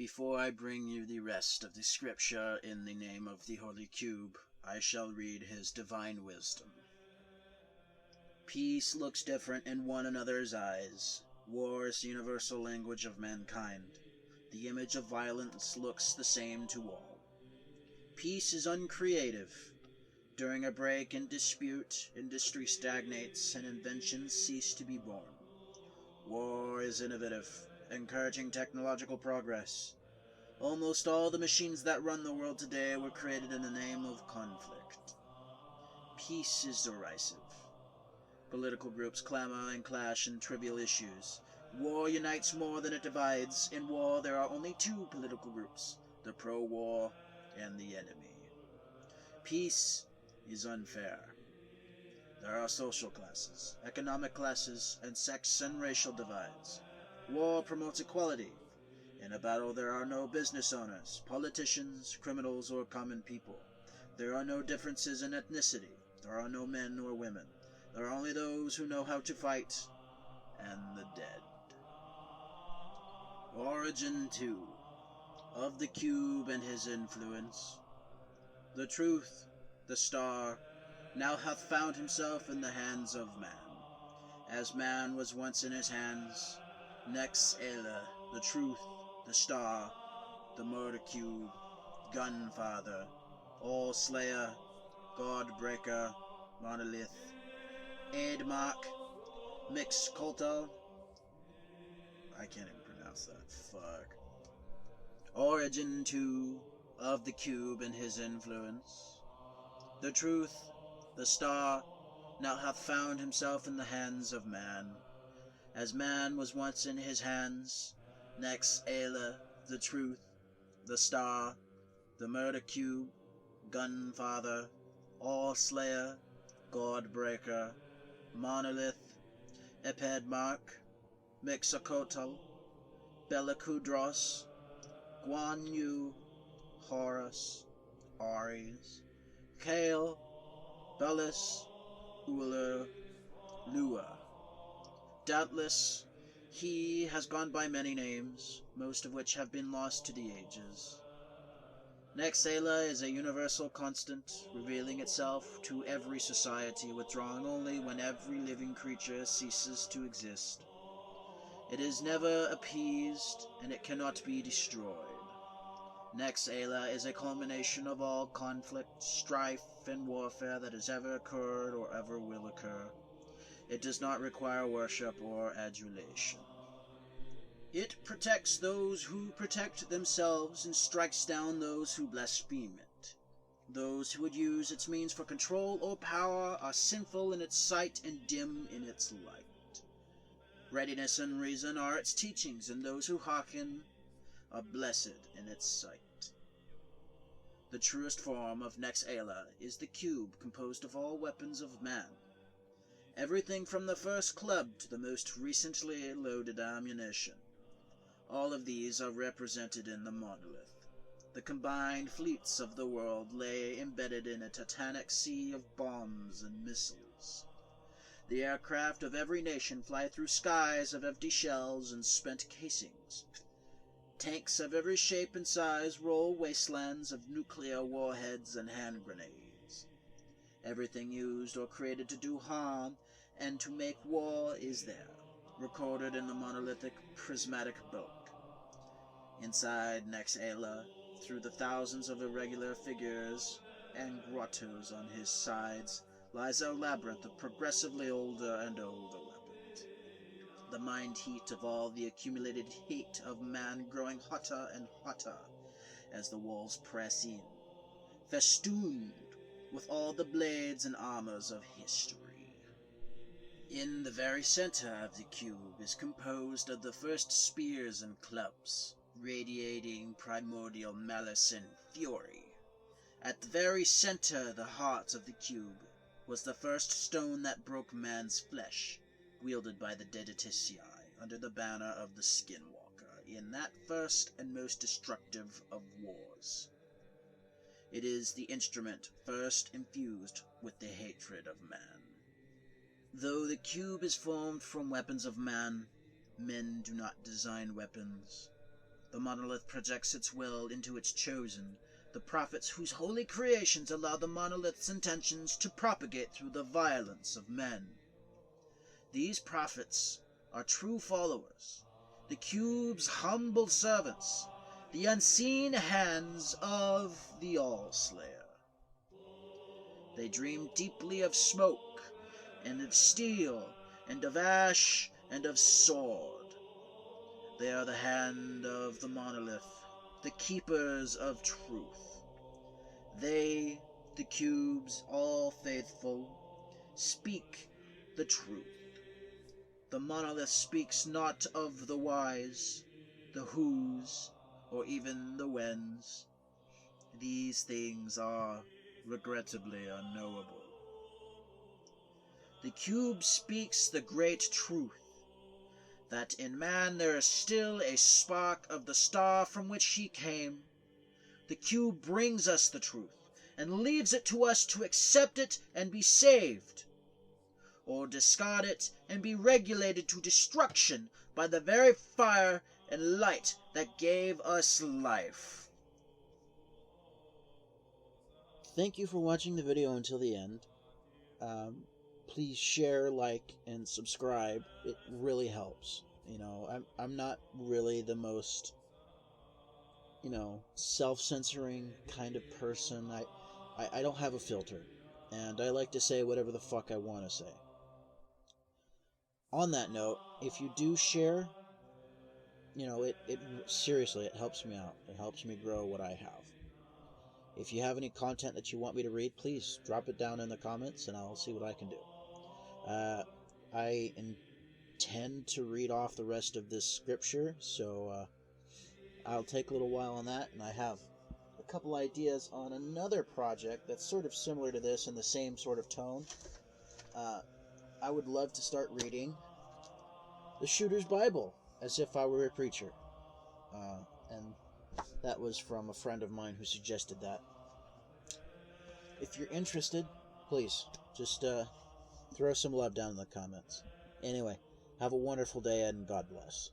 Before I bring you the rest of the scripture in the name of the Holy Cube, I shall read his divine wisdom. Peace looks different in one another's eyes. War is the universal language of mankind. The image of violence looks the same to all. Peace is uncreative. During a break in dispute, industry stagnates and inventions cease to be born. War is innovative, encouraging technological progress. Almost all the machines that run the world today were created in the name of conflict. Peace is derisive. Political groups clamor and clash in trivial issues. War unites more than it divides. In war, there are only two political groups, the pro-war and the enemy. Peace is unfair. There are social classes, economic classes, and sex and racial divides. War promotes equality. In a battle, there are no business owners, politicians, criminals, or common people. There are no differences in ethnicity. There are no men or women. There are only those who know how to fight, and the dead. Origin 2 of the Cube and his influence. The truth, the star, now hath found himself in the hands of man. As man was once in his hands, Nex Ela, the truth, the star, the murder cube, gunfather, all slayer, god breaker, monolith, Aidmark, Mix Colto. I can't even pronounce that. Fuck. Origin 2 of the Cube and his influence. The truth, the star, now hath found himself in the hands of man. As man was once in his hands, Nex Ela, the truth, the star, the murder cube, gunfather, all slayer, god breaker, monolith, Epedmark, Mixocoatl, Bellicudros, Guan Yu, Horus, Ares, Kale, Bellis, Uller, Lua. Doubtless, he has gone by many names, most of which have been lost to the ages. Nexala is a universal constant, revealing itself to every society, withdrawing only when every living creature ceases to exist. It is never appeased, and it cannot be destroyed. Nexala is a culmination of all conflict, strife, and warfare that has ever occurred or ever will occur. It does not require worship or adulation. It protects those who protect themselves and strikes down those who blaspheme it. Those who would use its means for control or power are sinful in its sight and dim in its light. Readiness and reason are its teachings, and those who hearken are blessed in its sight. The truest form of Nexala is the cube composed of all weapons of man. Everything from the first club to the most recently loaded ammunition. All of these are represented in the monolith. The combined fleets of the world lay embedded in a titanic sea of bombs and missiles. The aircraft of every nation fly through skies of empty shells and spent casings. Tanks of every shape and size roll wastelands of nuclear warheads and hand grenades. Everything used or created to do harm and to make war is there, recorded in the monolithic prismatic bulk. Inside Nexala, through the thousands of irregular figures and grottos on his sides, lies a labyrinth of progressively older and older weapons. The mind heat of all the accumulated hate of man growing hotter and hotter as the walls press in, festooned with all the blades and armors of history. In the very center of the cube is composed of the first spears and clubs, radiating primordial malice and fury. At the very center, the heart of the cube, was the first stone that broke man's flesh, wielded by the Dediticii under the banner of the Skinwalker, in that first and most destructive of wars. It is the instrument first infused with the hatred of man. Though the cube is formed from weapons of man, men do not design weapons. The monolith projects its will into its chosen, the prophets whose holy creations allow the monolith's intentions to propagate through the violence of men. These prophets are true followers, the cube's humble servants, the unseen hands of the All-Slayer. They dream deeply of smoke, and of steel, and of ash, and of sword. They are the hand of the monolith, the keepers of truth. They, the cubes, all faithful, speak the truth. The monolith speaks not of the whys, the whos, or even the whens. These things are regrettably unknowable. The cube speaks the great truth, that in man there is still a spark of the star from which he came. The cube brings us the truth, and leaves it to us to accept it and be saved, or discard it and be regulated to destruction by the very fire and light that gave us life. Thank you for watching the video until the end. Please share, like, and subscribe. It really helps. I'm not really the most, self-censoring kind of person. I don't have a filter, and I like to say whatever the fuck I want to say. On that note, if you do share, it seriously, it helps me out. It helps me grow what I have. If you have any content that you want me to read, please drop it down in the comments, and I'll see what I can do. I intend to read off the rest of this scripture, so I'll take a little while on that, and I have a couple ideas on another project that's sort of similar to this in the same sort of tone. I would love to start reading the Shooter's Bible as if I were a preacher, and that was from a friend of mine who suggested that. If you're interested, please just throw some love down in the comments. Anyway, have a wonderful day and God bless.